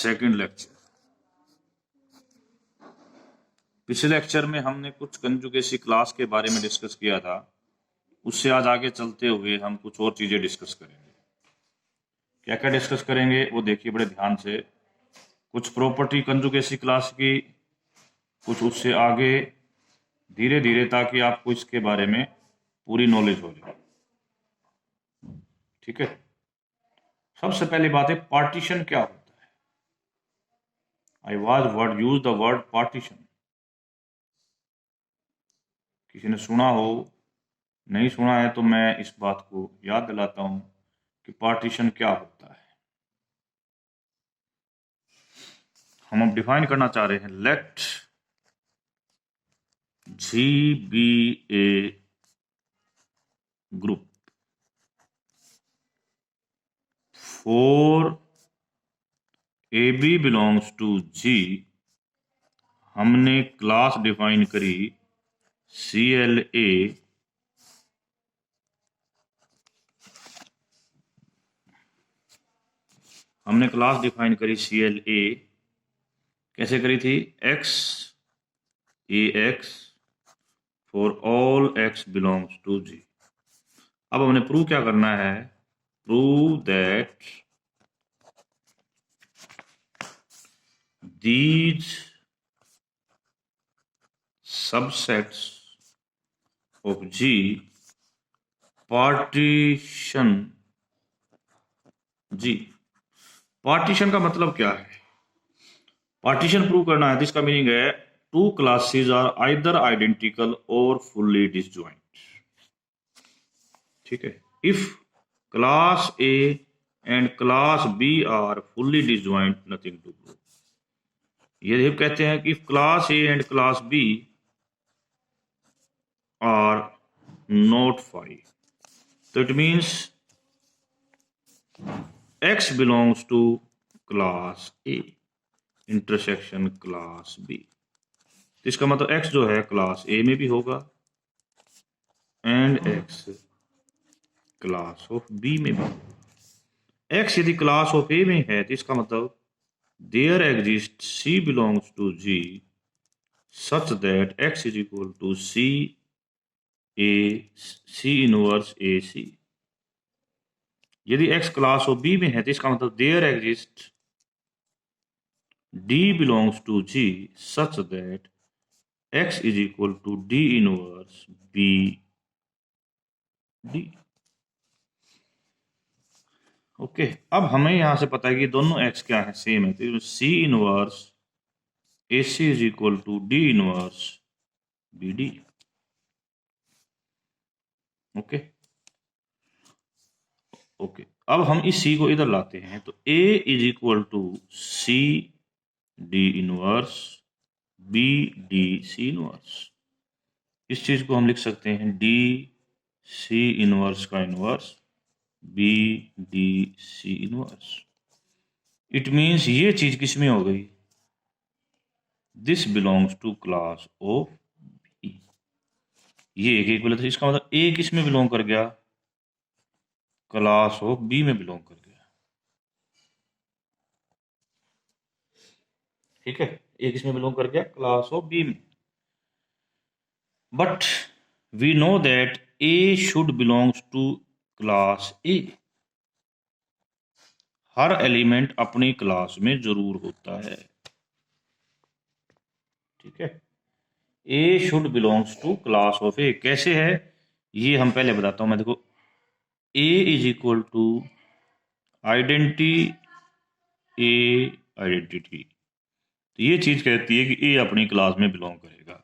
Second lecture. पिछले lecture में हमने कुछ कंजुगेसी क्लास के बारे में डिस्कस किया था। उससे आज आगे चलते हुए हम कुछ और चीजें डिस्कस करेंगे। क्या क्या डिस्कस करेंगे वो देखिए बड़े ध्यान से। कुछ प्रॉपर्टी कंजुगेसी क्लास की, कुछ उससे आगे धीरे धीरे, ताकि आपको इसके बारे में पूरी नॉलेज हो जाए। ठीक है, सबसे पहली बात है पार्टीशन क्या होता है। I was use the word partition. किसी ने सुना हो, नहीं सुना है तो मैं इस बात को याद दिलाता हूं कि पार्टीशन क्या होता है। हम अब डिफाइन करना चाह रहे हैं। Let G be a group for A B belongs to G. हमने क्लास डिफाइन करी सी एल ए हमने क्लास डिफाइन करी सी एल ए। कैसे करी थी? X A X for all X belongs to G. अब हमने प्रूव क्या करना है? Prove that these subsets of G partition G। Partition का मतलब क्या है? पार्टीशन प्रूव करना है। इसका मीनिंग है two classes are either identical और फुल्ली डिसजॉइंट। ठीक है, if class A and class B are fully disjoint, nothing to prove. यदि हम कहते हैं कि class A and class B are not phi, तो it means x belongs to class A intersection class B. इसका मतलब x जो है क्लास ए में भी होगा and x class of B में भी होगा। x यदि क्लास ऑफ ए में है तो इसका मतलब there exist c belongs to g such that x is equal to c inverse A C. यदि x क्लास ऑफ b में है तो इसका मतलब there exist d belongs to G such that x is equal to d inverse b d। Okay, अब हमें यहां से पता है कि दोनों x क्या है, सेम है। तो c inverse A c is equal to d inverse b d. Okay okay, अब हम इस c को इधर लाते हैं तो a is equal to c d inverse b d c inverse. इस चीज को हम लिख सकते हैं डी सी इनवर्स का inverse b d c inverse. It means ये चीज किसमें हो गई? This belongs to class of b. ये एक इक्वल था, इसका मतलब ए किस में बिलोंग कर गया? क्लास ऑफ बी में बिलोंग कर गया। ठीक है, ए किस में बिलोंग कर गया? क्लास ऑफ बी में। But we know that A should belongs to class A. हर एलिमेंट अपनी क्लास में जरूर होता है। ठीक है, A should belongs to class of A. कैसे है ये हम पहले बताता हूं मैं। देखो, A is equal to identity A identity. तो ये चीज कहती है कि ए अपनी क्लास में बिलोंग करेगा।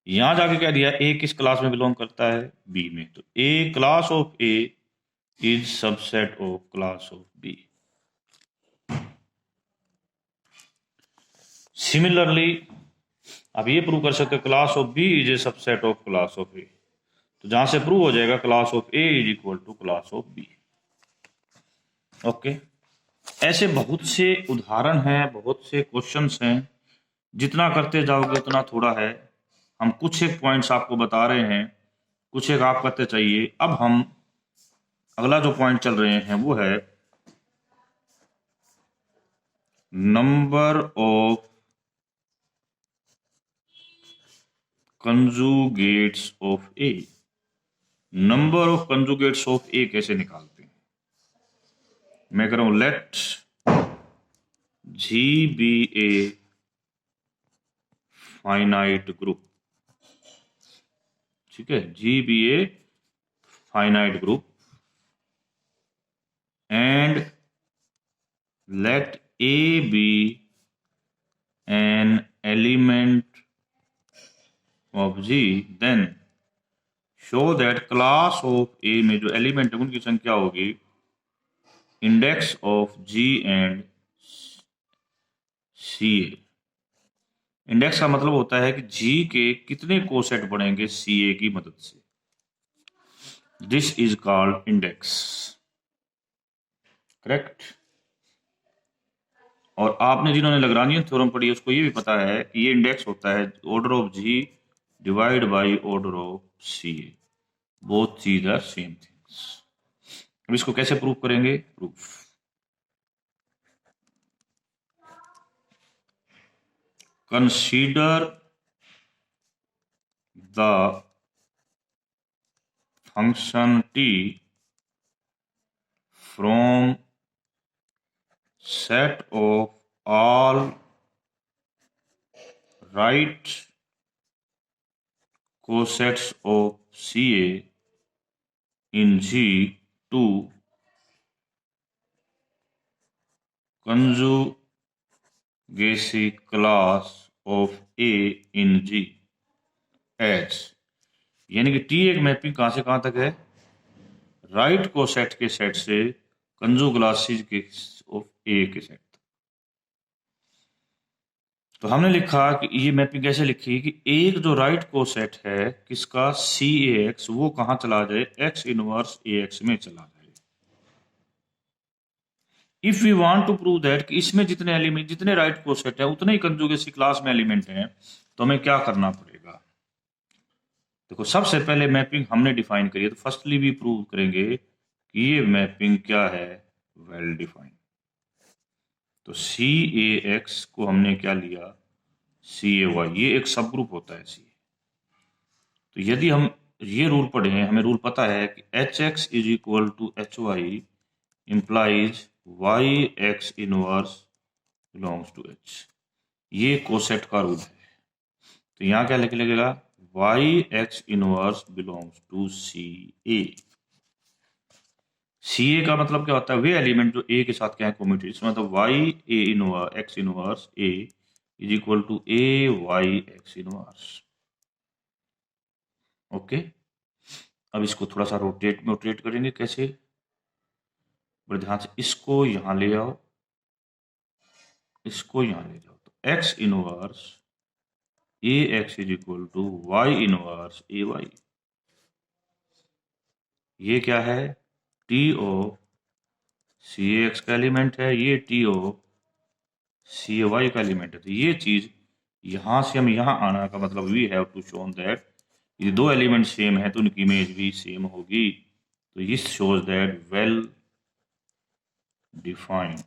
यहां जाके क्या दिया? ए किस क्लास में बिलोंग करता है? बी में। तो A class of A is subset of class of B. Similarly अब ये प्रूव कर सकते हो class of B is a subset of class of A. तो जहां से प्रूव हो जाएगा class of A is equal to class of B. Okay, ऐसे बहुत से उदाहरण हैं, बहुत से क्वेश्चंस हैं। जितना करते जाओगे उतना थोड़ा है। हम कुछ एक पॉइंट्स आपको बता रहे हैं, कुछ एक आप करते चाहिए। अब हम अगला जो पॉइंट चल रहे हैं वो है number of conjugates of A. Number of conjugates of A कैसे निकालते हैं? मैं कह रहा हूं let G be a finite group. ठीक है, G be a finite group and let A be an element of G, then show that class of A में जो एलिमेंट है उनकी संख्या होगी index of G and c a. Index का मतलब होता है कि G के कितने कोसेट बढ़ेंगे सी ए की मदद से। This is called index. Correct. और आपने जिन्होंने लैग्रांजियन थ्योरम पढ़ी उसको ये भी पता है कि ये इंडेक्स होता है order of G divide by order of c a. Both चीज आर सेम थिंग्स। अब इसको कैसे प्रूव करेंगे? Proof consider the function T from set of all right cosets of c a in G to conjugacy class of A in G H. यानी कि T एक mapping कहां से कहां तक है? राइट कोसेट के सेट से कंजुगेसिस के ऑफ ए के सेट। तो हमने लिखा कि ये मैपिंग कैसे लिखी कि एक जो राइट कोसेट है किसका सी ए एक्स वो कहां चला जाए? एक्स इनवर्स ए एक्स में चला जाए। If we want to prove that कि इसमें जितने एलिमेंट जितने राइट कोसेट है उतने ही कंजुगेसी क्लास में एलिमेंट हैं तो हमें क्या करना पड़ेगा? देखो सबसे पहले मैपिंग हमने डिफाइन करी है तो फर्स्टली भी प्रूव करेंगे कि ये मैपिंग क्या है? Well defined. तो सी ए एक्स को हमने क्या लिया? सी ए वाई। ये एक सब ग्रुप होता है सी। तो यदि हम ये रूल पढ़े हैं, हमें रूल पता है कि H X is equal to H Y implies Y x inverse belongs to H. ये कोसेट का रूल है। तो यहां क्या लिख लगेगा? Y x inverse belongs to C A. C A का मतलब क्या होता है? वे एलिमेंट जो ए के साथ क्या है कॉम्यूटेटिव। इसमें मतलब y a inverse x inverse a is equal to a y x inverse. Okay. अब इसको थोड़ा सा रोटेट करेंगे। कैसे? बड़े ध्यान से। इसको यहां ले आओ, इसको यहां ले जाओ। तो x inverse a x is equal to y inverse a y. ये क्या है? टी ओ सी ए एक्स का एलिमेंट है, ये टी ओ सी ए वाई का एलिमेंट है। तो ये चीज यहां से हम यहां आना का मतलब we have to shown that ये दो एलिमेंट सेम है तो उनकी इमेज भी सेम होगी। तो this shows that well defined.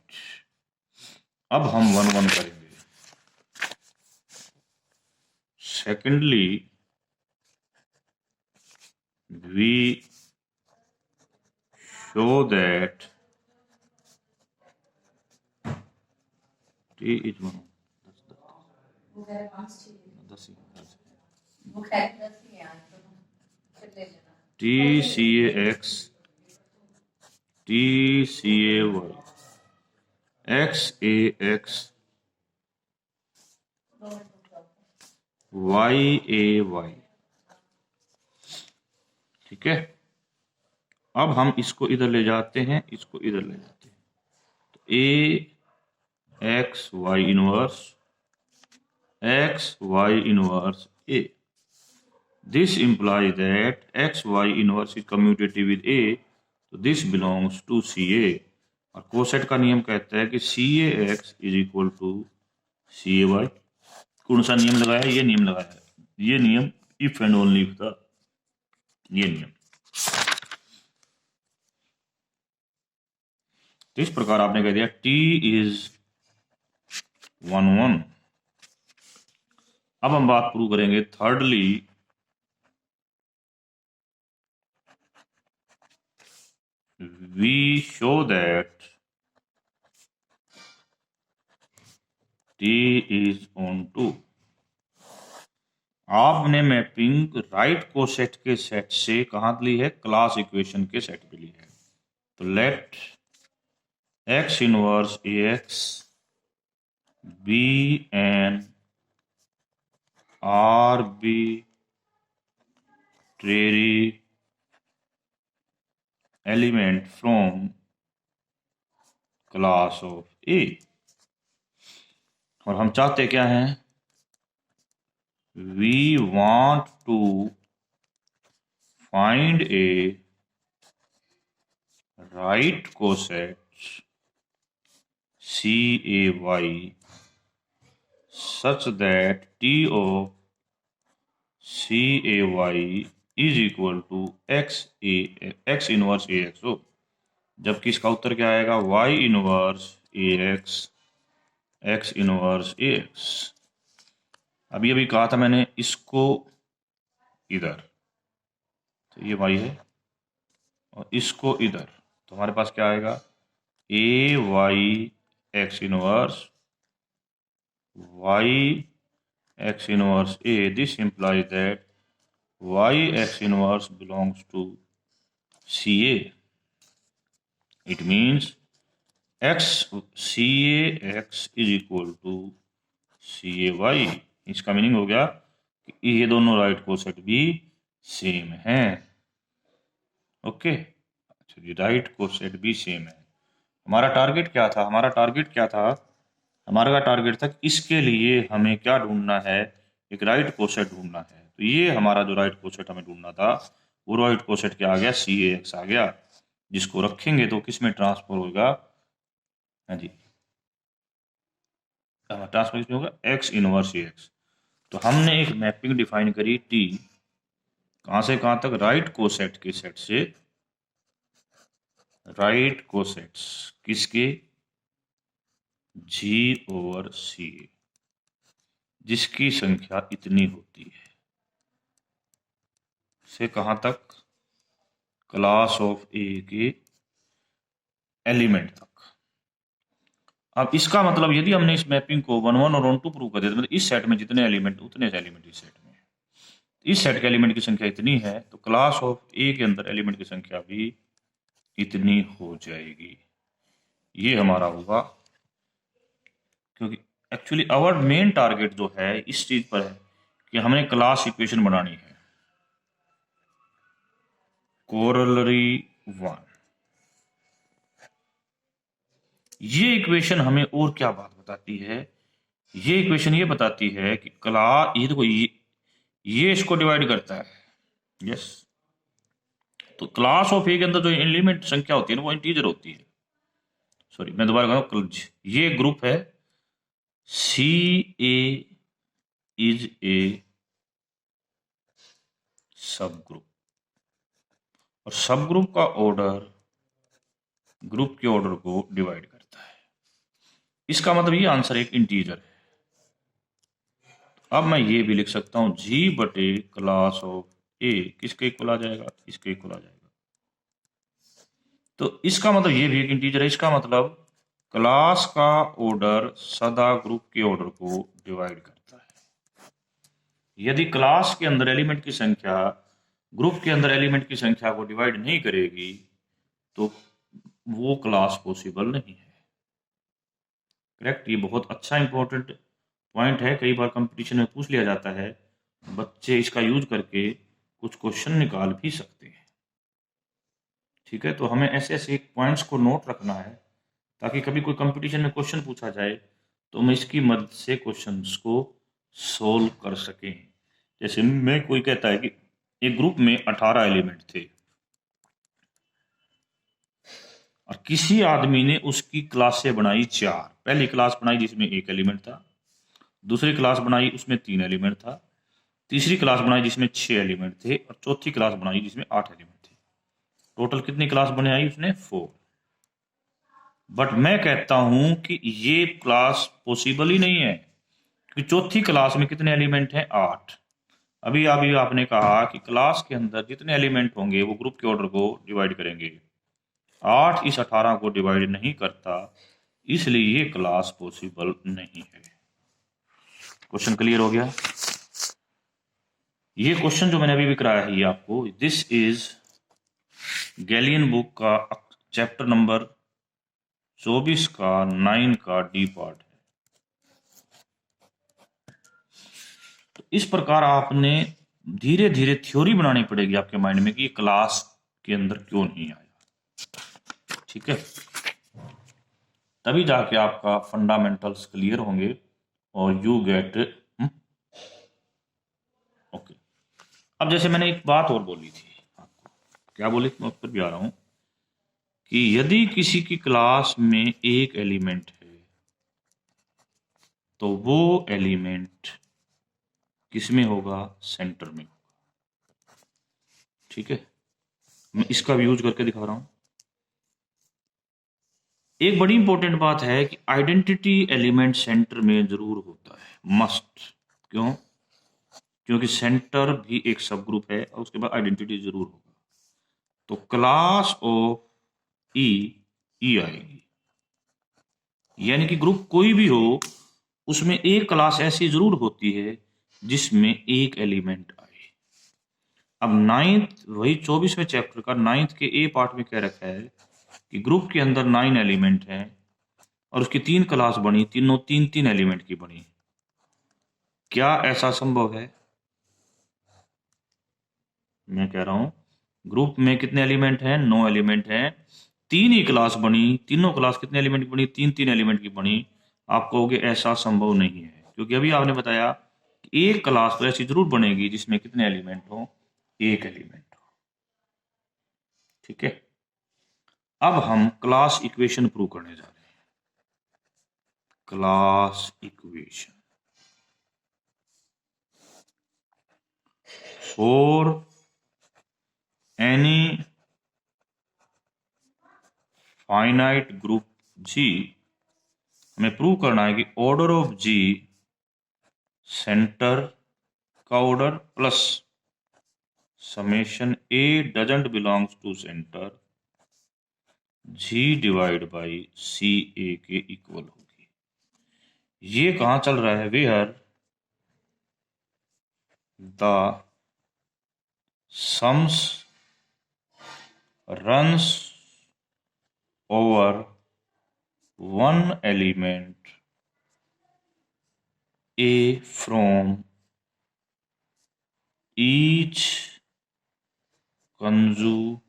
अब हम 1 1 करेंगे। Secondly we show that T is 1 T c A x T c A y x A x y a y. ठीक है। अब हम इसको इधर ले जाते हैं, इसको इधर ले जाते हैं। तो A x Y inverse X Y inverse A. This implies that X Y inverse is commutative with A, तो this belongs to C A. और कोसेट का नियम कहता है कि C A x is equal to C A Y. कौन सा नियम लगाया? ये नियम लगाया है। ये नियम इफ एंड ओनली इफ था ये नियम। तो इस प्रकार आपने कह दिया टी इज 1 1। अब हम बात प्रूव करेंगे thirdly, we show that T is on 2। आपने मैपिंग राइट कोसेट के सेट से कहां ली है? क्लास इक्वेशन के सेट पे ली है। तो let x inverse ax be an arbitrary element from class of A. और हम चाहते क्या हैं? We want to find a right coset CAY such that T of CAY is equal to x inverse AX हो। जबकि इसका उत्तर क्या आएगा? y inverse AX x inverse AX। अभी अभी कहा था मैंने इसको इधर, तो ये y है, और इसको इधर, तो हमारे पास क्या आएगा? AY x inverse y x inverse A। This implies that y x inverse belongs to CA. It means x CAX is equal to CAY। इसका मीनिंग हो गया कि ये दोनों राइट कोसेट भी सेम हैं। ओके, अच्छा जी, राइट कोसेट भी सेम है। हमारा टारगेट क्या था? हमारा टारगेट था कि इसके लिए हमें क्या ढूंढना है? एक राइट कोसेट ढूंढना है। तो ये हमारा जो राइट कोसेट हमें ढूंढना था, वो राइट कोसेट क्या आ गया? CAX आ गया, जिसको रखेंगे तो किस में ट्रांसफर होगा? हाँ जी, ट्रांसफर किस में होगा? x inverse AX। तो हमने एक मैपिंग डिफाइन करी T, कहां से कहां तक? राइट कोसेट के सेट से राइट कोसेट्स किसके? G ओवर CA, जिसकी संख्या इतनी होती है, से कहां तक? क्लास ऑफ ए के एलिमेंट तक। अब इसका मतलब यदि हमने इस मैपिंग को 1 1 और 1 2 प्रूव कर दिया, मतलब इस सेट में जितने एलिमेंट उतने एलिमेंट इस सेट में, इस सेट के एलिमेंट की संख्या इतनी है, तो क्लास ऑफ ए के अंदर एलिमेंट की संख्या भी इतनी हो जाएगी। ये हमारा होगा, क्योंकि एक्चुअली आवर मेन टारगेट जो है इस चीज पर है कि हमें क्लास इक्वेशन बनानी है, कोरोलरी 1। ये इक्वेशन हमें और क्या बात बताती है? ये इक्वेशन ये बताती है कि ये देखो, ये इसको डिवाइड करता है। यस, तो क्लास ऑफ ए के अंदर जो एलिमेंट संख्या होती है ना, वो इंटीजर होती है। सॉरी, मैं दोबारा कह रहा हूं, ये ग्रुप है CA इज ए सब ग्रुप, और सब ग्रुप का ऑर्डर ग्रुप के ऑर्डर को डिवाइड करता है। इसका मतलब ये आंसर एक इंटीजर है। अब मैं ये भी लिख सकता हूं G बटे क्लास ऑफ ए किसके इक्वल आ जाएगा? इसके इक्वल आ जाएगा। तो इसका मतलब ये भी एक इंटीजर है। इसका मतलब क्लास का ऑर्डर सदा ग्रुप के ऑर्डर को डिवाइड करता है। यदि क्लास के अंदर एलिमेंट की संख्या ग्रुप के अंदर एलिमेंट की संख्या को डिवाइड नहीं करेगी, तो वो क्लास पॉसिबल नहीं है। करेक्ट, ये बहुत अच्छा इंपॉर्टेंट पॉइंट है। कई बार कंपटीशन में पूछ लिया जाता है, बच्चे इसका यूज करके कुछ क्वेश्चन निकाल भी सकते हैं। ठीक है, तो हमें ऐसे ऐसे पॉइंट्स को नोट रखना है, ताकि कभी कोई कंपटीशन में क्वेश्चन पूछा जाए तो हम इसकी मदद से क्वेश्चंस को सोल्व कर सकें। जैसे में कोई कहता है कि एक ग्रुप में 18 एलिमेंट थे, और किसी आदमी ने उसकी क्लासें बनाई 4। पहली क्लास बनाई जिसमें 1 एलिमेंट था, दूसरी क्लास बनाई उसमें 3 एलिमेंट था, तीसरी क्लास बनाई जिसमें 6 एलिमेंट थे, और चौथी क्लास बनाई जिसमें 8 एलिमेंट थे। टोटल कितनी क्लास बने आई उसने? 4। बट मैं कहता हूं कि ये क्लास पॉसिबल ही नहीं है, क्योंकि चौथी क्लास में कितने एलिमेंट हैं? 8। अभी आपने कहा कि क्लास के अंदर जितने एलिमेंट होंगे वो ग्रुप के ऑर्डर को डिवाइड करेंगे। 8 इस 18 को डिवाइड नहीं करता, इसलिए ये क्लास पॉसिबल नहीं है। क्वेश्चन क्लियर हो गया? ये क्वेश्चन जो मैंने अभी भी कराया है ये आपको, दिस इज गैलियन बुक का चैप्टर नंबर 24 का 9 का डी पार्ट है। तो इस प्रकार आपने धीरे धीरे थ्योरी बनानी पड़ेगी आपके माइंड में कि ये क्लास के अंदर क्यों नहीं आया। ठीक है, तभी जाके आपका फंडामेंटल्स क्लियर होंगे और यू गेट ओके। अब जैसे मैंने एक बात और बोली थी आपको, क्या बोली मैं उस पर भी आ रहा हूं कि यदि किसी की क्लास में एक एलिमेंट है तो वो एलिमेंट किसमें होगा? सेंटर में होगा। ठीक है, मैं इसका भी यूज करके दिखा रहा हूं। एक बड़ी इंपॉर्टेंट बात है कि आइडेंटिटी एलिमेंट सेंटर में जरूर होता है, मस्ट। क्यों? क्योंकि सेंटर भी एक सब ग्रुप है और उसके बाद आइडेंटिटी जरूर होगा। तो क्लास ऑफ ई ई आएगी, यानी कि ग्रुप कोई भी हो उसमें एक क्लास ऐसी जरूर होती है जिसमें एक एलिमेंट आए। अब नाइन्थ, वही 24वें चैप्टर का नाइन्थ के ए पार्ट में कह रखा है कि ग्रुप के अंदर 9 एलिमेंट हैं और उसकी 3 क्लास बनी, तीनों 3-3 एलिमेंट की बनी। क्या ऐसा संभव है? मैं कह रहा हूं ग्रुप में कितने एलिमेंट हैं? 9 एलिमेंट हैं, 3 ही क्लास बनी, तीनों क्लास कितने एलिमेंट की बनी? 3-3 एलिमेंट की बनी। आप कहोगे ऐसा संभव नहीं है, क्योंकि अभी आपने बताया कि एक क्लास तो ऐसी जरूर बनेगी जिसमें कितने एलिमेंट हो? एक एलिमेंट हो। ठीक है, अब हम क्लास इक्वेशन प्रूव करने जा रहे हैं। Class equation for any finite group G, हमें प्रूव करना है कि ऑर्डर ऑफ जी सेंटर का order plus summation A doesn't belongs to center G divide by C A के इक्वल होगी। ये कहां चल रहा है? Where the sums runs over one element A from each conjugacy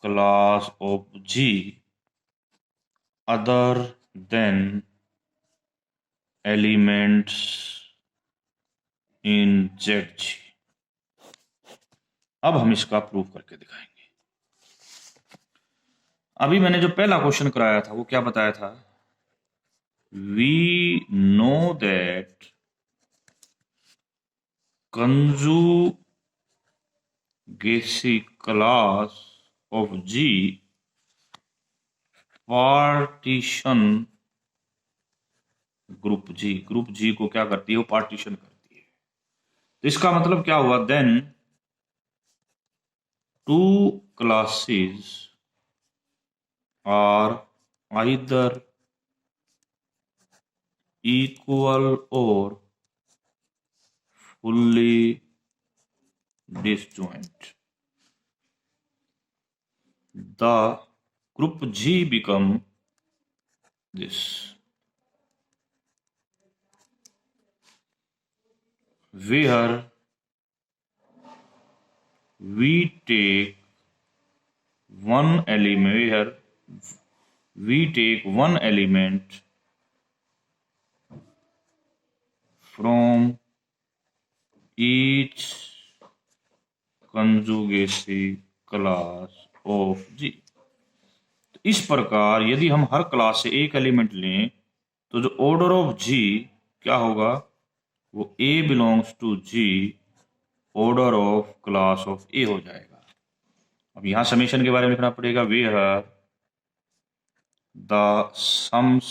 class of G other than elements in ZG। अब हम इसका प्रूव करके दिखाएंगे। अभी मैंने जो पहला क्वेश्चन कराया था वो क्या बताया था? We know that conjugacy class of G partition group G. Group G को क्या करती है? वो पार्टीशन करती है। तो इसका मतलब क्या हुआ? Then two classes are either equal or fully disjoint। The group G become this, where we take one element from each conjugacy class of G। तो इस प्रकार यदि हम हर क्लास से एक एलिमेंट लें तो जो ऑर्डर ऑफ जी क्या होगा? वो A belongs to G order of class of A हो जाएगा। अब यहाँ समेशन के बारे में लिखना पड़ेगा, where the sums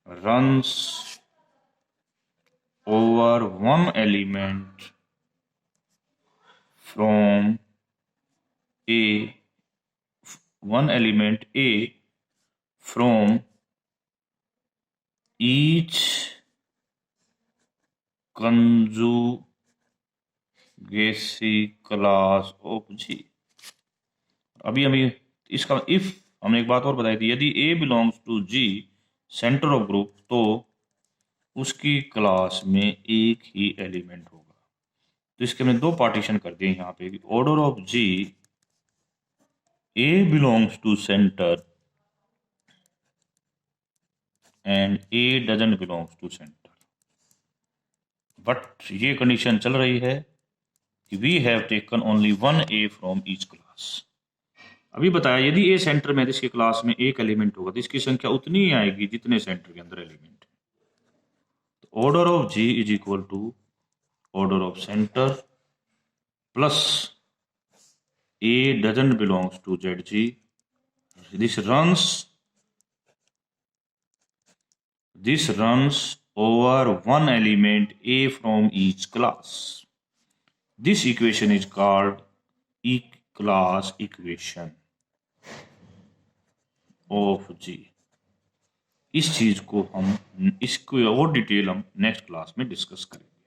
runs over one element from a, one element A from each conjugacy class of G। अभी हमें इसका इफ हमने एक बात और बताई थी, यदि A belongs to G centre of group तो उसकी क्लास में एक ही एलिमेंट होगा। तो इसके हमने दो पार्टीशन कर दिए यहाँ पे, order of G A belongs to centre and A doesn't belongs to centre. But ये कंडीशन चल रही है कि we have taken only one a from each class. अभी बताया यदि ए सेंटर में इसके क्लास में एक एलिमेंट होगा तो इसकी संख्या उतनी ही आएगी जितने सेंटर के अंदर एलिमेंट है। तो order of G is equal to order of centre plus a doesn't belongs to Z G. This runs over one element A from each class. This equation is called class equation of G। इस चीज को हम इसको और detail हम next class में discuss करेंगे।